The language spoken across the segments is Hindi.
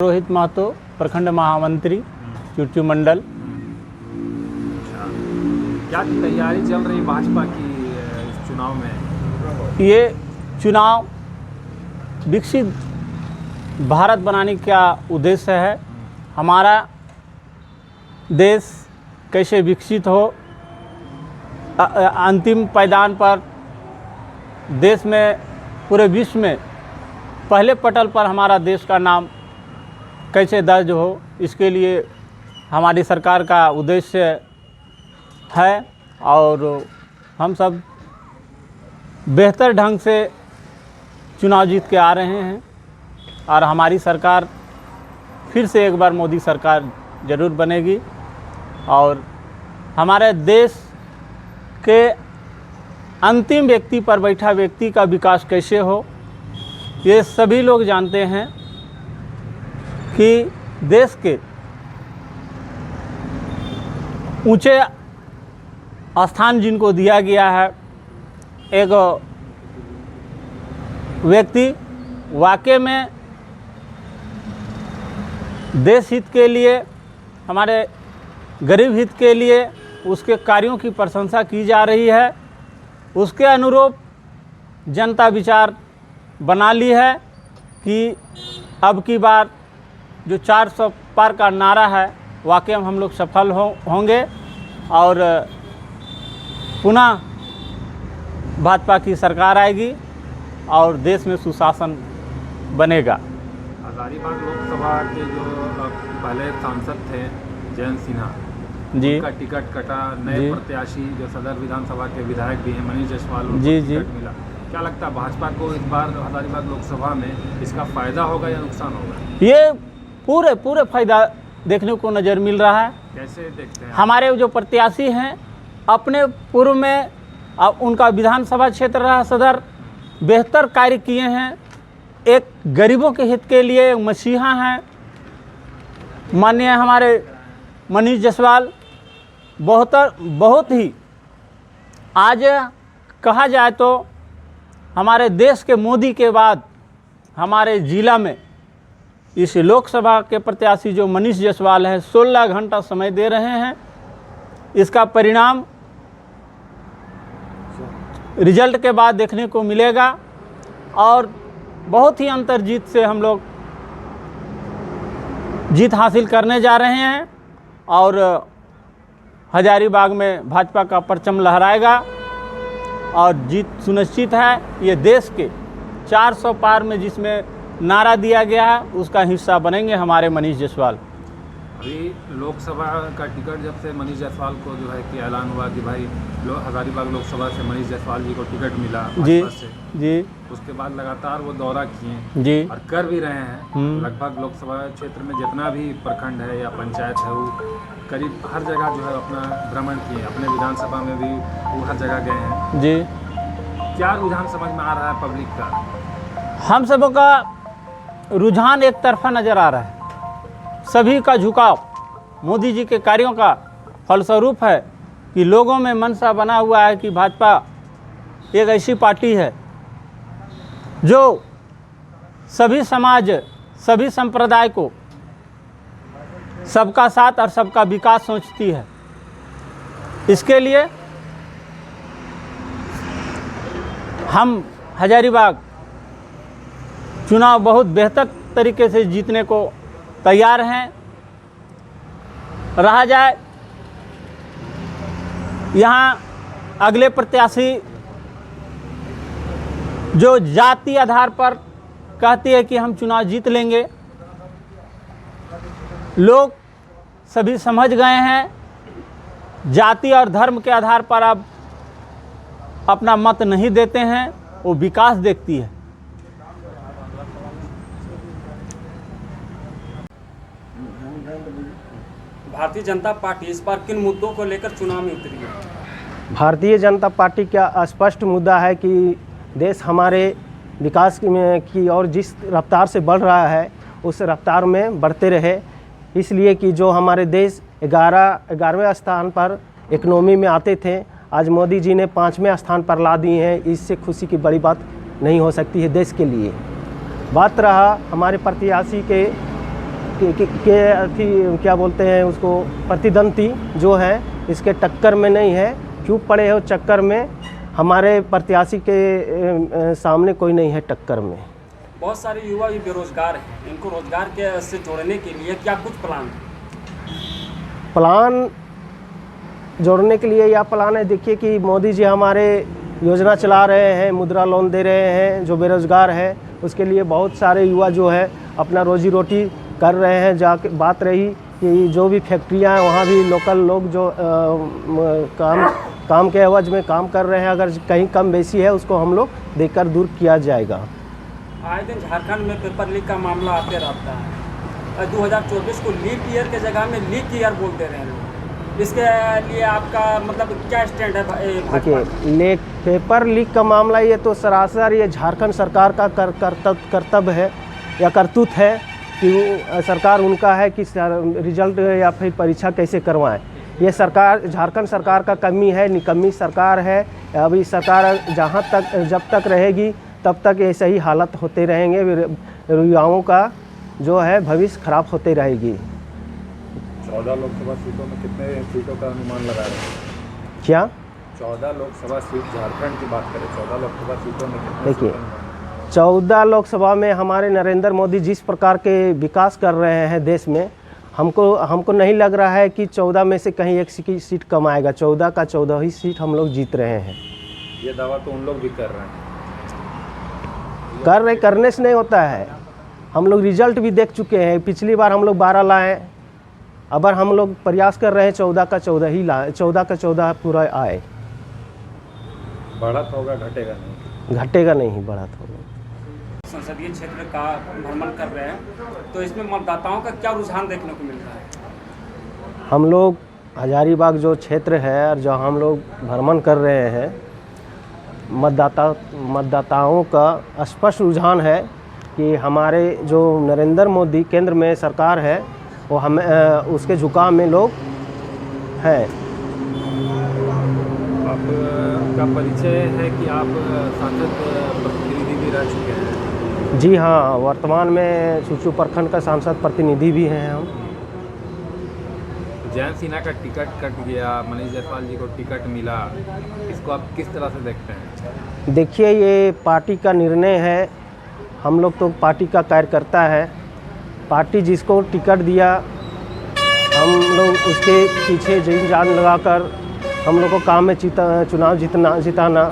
रोहित महतो, प्रखंड महामंत्री, चुरचू मंडल। अच्छा, क्या तैयारी चल रही भाजपा की इस चुनाव में? ये चुनाव विकसित भारत बनाने का उद्देश्य है। हमारा देश कैसे विकसित हो, अंतिम पायदान पर देश में, पूरे विश्व में पहले पटल पर हमारा देश का नाम कैसे दर्ज हो, इसके लिए हमारी सरकार का उद्देश्य है। और हम सब बेहतर ढंग से चुनाव जीत के आ रहे हैं और हमारी सरकार फिर से एक बार मोदी सरकार ज़रूर बनेगी। और हमारे देश के अंतिम व्यक्ति पर बैठा व्यक्ति का विकास कैसे हो, ये सभी लोग जानते हैं कि देश के ऊंचे स्थान जिनको दिया गया है, एक व्यक्ति वाकई में देश हित के लिए, हमारे गरीब हित के लिए उसके कार्यों की प्रशंसा की जा रही है। उसके अनुरूप जनता विचार बना ली है कि अब की बार जो 400 पार का नारा है, वाकई में हम लोग सफल होंगे और पुनः भाजपा की सरकार आएगी और देश में सुशासन बनेगा। हजारीबाग लोकसभा के जो पहले सांसद थे जयंत सिन्हा जी, उनका टिकट कटा। नए प्रत्याशी जो सदर विधानसभा के विधायक भी हैं मनीष जायसवाल, उनको जी टिकट मिला। क्या लगता है भाजपा को इस बार हजारीबाग लोकसभा में इसका फ़ायदा होगा या नुकसान होगा? ये पूरे फ़ायदा देखने को नज़र मिल रहा है। कैसे देखते हैं? हमारे जो प्रत्याशी हैं अपने पूर्व में उनका विधानसभा क्षेत्र रहा सदर, बेहतर कार्य किए हैं। एक गरीबों के हित के लिए एक मसीहा हैं माननीय हमारे मनीष जायसवाल। बहुत ही आज कहा जाए तो हमारे देश के मोदी के बाद हमारे ज़िला में इस लोकसभा के प्रत्याशी जो मनीष जायसवाल है 16 घंटा समय दे रहे हैं। इसका परिणाम रिजल्ट के बाद देखने को मिलेगा और बहुत ही अंतर जीत से हम लोग जीत हासिल करने जा रहे हैं और हजारीबाग में भाजपा का परचम लहराएगा और जीत सुनिश्चित है। ये देश के 400 पार में जिसमें नारा दिया गया है उसका हिस्सा बनेंगे हमारे मनीष जायसवाल। अभी लोकसभा का टिकट जब से मनीष जायसवाल को जो है कि ऐलान हुआ कि भाई हजारीबाग लोकसभा से मनीष जायसवाल जी को टिकट मिला जी से, जी, उसके बाद लगातार वो दौरा किए जी और कर भी रहे हैं। लगभग लोकसभा क्षेत्र में जितना भी प्रखंड है या पंचायत है, वो करीब हर जगह जो है अपना भ्रमण किए। अपने विधानसभा में भी वो हर जगह गए हैं जी। क्या रुझान समझ में आ रहा है पब्लिक का? हम सबों का रुझान एक तरफा नज़र आ रहा है। सभी का झुकाव मोदी जी के कार्यों का फलस्वरूप है कि लोगों में मनसा बना हुआ है कि भाजपा एक ऐसी पार्टी है जो सभी समाज, सभी संप्रदाय को सबका साथ और सबका विकास सोचती है। इसके लिए हम हजारीबाग चुनाव बहुत बेहतर तरीके से जीतने को तैयार हैं। रहा जाए यहाँ अगले प्रत्याशी जो जाति आधार पर कहती है कि हम चुनाव जीत लेंगे, लोग सभी समझ गए हैं जाति और धर्म के आधार पर अब अपना मत नहीं देते हैं, वो विकास देखती है। भारतीय जनता पार्टी इस बार किन मुद्दों को लेकर चुनाव में उतरी है? भारतीय जनता पार्टी का स्पष्ट मुद्दा है कि देश हमारे विकास की ओर जिस रफ्तार से बढ़ रहा है उस रफ्तार में बढ़ते रहे। इसलिए कि जो हमारे देश 11वें स्थान पर इकोनॉमी में आते थे, आज मोदी जी ने 5वें स्थान पर ला दिए हैं। इससे खुशी की बड़ी बात नहीं हो सकती है देश के लिए। बात रहा हमारे प्रत्याशी के क्या बोलते हैं उसको, प्रतिद्वंदी जो है इसके टक्कर में नहीं है। क्यों पड़े हो चक्कर में? हमारे प्रत्याशी के सामने कोई नहीं है टक्कर में। बहुत सारे युवा भी बेरोजगार हैं, इनको रोजगार के से जोड़ने के लिए क्या कुछ प्लान है? प्लान जोड़ने के लिए यह प्लान है, देखिए कि मोदी जी हमारे योजना चला रहे हैं, मुद्रा लोन दे रहे हैं, जो बेरोजगार है उसके लिए बहुत सारे युवा जो है अपना रोजी रोटी कर रहे हैं। जाके बात रही कि जो भी फैक्ट्रियां हैं वहाँ भी लोकल लोग जो काम के एवज में काम कर रहे हैं, अगर कहीं कम बेसी है उसको हम लोग देकर दूर किया जाएगा। आए दिन झारखंड में पेपर लीक का मामला आते रहता है। 2024 को लीप ईयर के जगह में लीक ईयर बोलते रहे हैं, इसके लिए आपका मतलब क्या स्टैंड है भाजपा? देखिए, पेपर लीक का मामला ये तो सरासर ये झारखंड सरकार का कर्तव्य है या करतूत है कि सरकार उनका है कि रिजल्ट या फिर परीक्षा कैसे करवाएं। ये सरकार, झारखंड सरकार का कमी है, निकम्मी सरकार है। अभी सरकार जब तक रहेगी तब तक ऐसे ही हालत होते रहेंगे, युवाओं का जो है भविष्य खराब होते रहेगी। 14 लोकसभा सीटों में कितने सीटों का अनुमान लगा रहे हैं? क्या 14 लोकसभा सीट झारखंड की बात करें, 14 लोकसभा सीटों में कितने देखिए, सीटों में? 14 लोकसभा में हमारे नरेंद्र मोदी जिस प्रकार के विकास कर रहे हैं देश में, हमको नहीं लग रहा है कि 14 में से कहीं एक सीट कम आएगा। 14 का 14 ही सीट हम लोग जीत रहे हैं। ये दावा तो उन लोग भी कर रहे हैं। करने से नहीं होता है। हम लोग रिजल्ट भी देख चुके हैं। पिछली बार हम लोग 12 लाए, अब हम लोग प्रयास कर रहे हैं 14 का 14 ही लाए, 14 का 14 पूरा आए। बढ़त होगा, घटेगा नहीं? घटेगा नहीं, बढ़त होगा। संसदीय क्षेत्र का भ्रमण कर रहे हैं, तो इसमें मतदाताओं का क्या रुझान देखने को मिलता है? हम लोग हजारीबाग जो क्षेत्र है और जो हम लोग भ्रमण कर रहे हैं, मतदाताओं का स्पष्ट रुझान है कि हमारे जो नरेंद्र मोदी केंद्र में सरकार है वो हमें उसके झुकाव में लोग हैं। आपका परिचय है कि आप सांसद प्रतिनिधि भी रह चुके हैं? जी हाँ, वर्तमान में सुचू प्रखंड का सांसद प्रतिनिधि भी हैं हम। जयंत सिन्हा का टिकट कट गया, मनीष जायसवाल जी को टिकट मिला, इसको आप किस तरह से देखते हैं? देखिए, ये पार्टी का निर्णय है। हम लोग तो पार्टी का कार्यकर्ता है। पार्टी जिसको टिकट दिया, हम लोग उसके पीछे जी जान लगाकर हम लोग को काम में चुनाव जिताना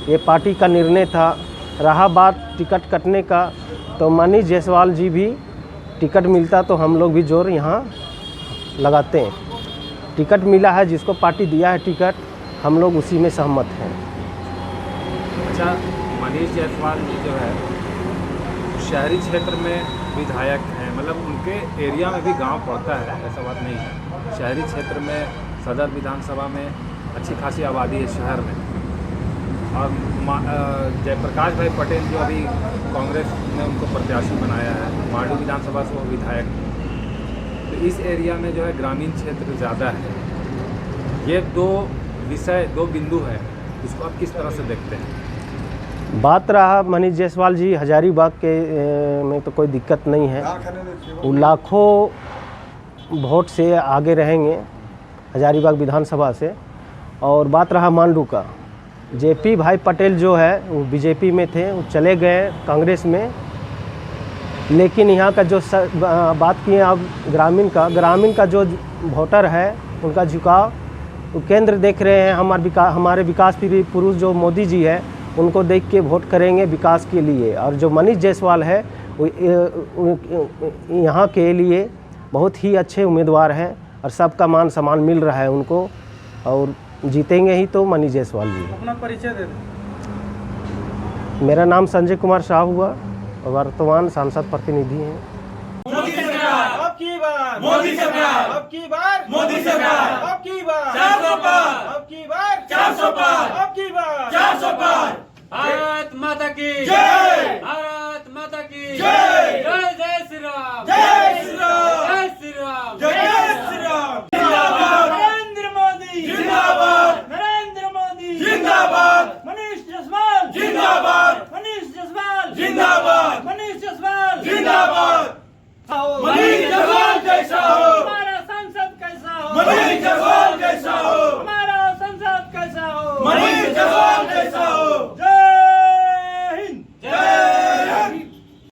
ये पार्टी का निर्णय था। रहा बात टिकट कटने का, तो मनीष जायसवाल जी भी टिकट मिलता तो हम लोग भी जोर यहाँ लगाते हैं। टिकट मिला है, जिसको पार्टी दिया है टिकट, हम लोग उसी में सहमत हैं। अच्छा, मनीष जायसवाल जी जो है शहरी क्षेत्र में विधायक हैं, मतलब उनके एरिया में भी गांव पड़ता है, ऐसा बात नहीं है। शहरी क्षेत्र में सदर विधानसभा में अच्छी खासी आबादी है शहर में, और जयप्रकाश भाई पटेल जो अभी कांग्रेस ने उनको प्रत्याशी बनाया है, मांडू विधानसभा से वो विधायक, तो इस एरिया में जो है ग्रामीण क्षेत्र ज़्यादा है। ये दो बिंदु है, इसको आप किस तरह से देखते हैं? बात रहा मनीष जायसवाल जी हजारीबाग के में तो कोई दिक्कत नहीं है, वो लाखों वोट से आगे रहेंगे हजारीबाग विधानसभा से। और बात रहा मांडू का, जेपी भाई पटेल जो है वो बीजेपी में थे, वो चले गए कांग्रेस में। लेकिन यहाँ का जो बात किए आप ग्रामीण का जो वोटर है उनका झुकाव वो केंद्र देख रहे हैं। हमारे विकास पुरुष जो मोदी जी है उनको देख के वोट करेंगे विकास के लिए। और जो मनीष जायसवाल है वो यहाँ के लिए बहुत ही अच्छे उम्मीदवार हैं और सबका मान सम्मान मिल रहा है उनको, और जीतेंगे ही तो मनीष जायसवाल जी। अपना परिचय दे दें। मेरा नाम संजय कुमार शाह हुआ, वर्तमान सांसद प्रतिनिधि हैं। मोदी सरकार अब की बार, मोदी सरकार अब की बार, मोदी सरकार अब की बार 400 पार, अब की बार 400 पार, अब की बार 400 पार। भारत माता की जय, भारत माता की जय, जय जय श्री राम। जय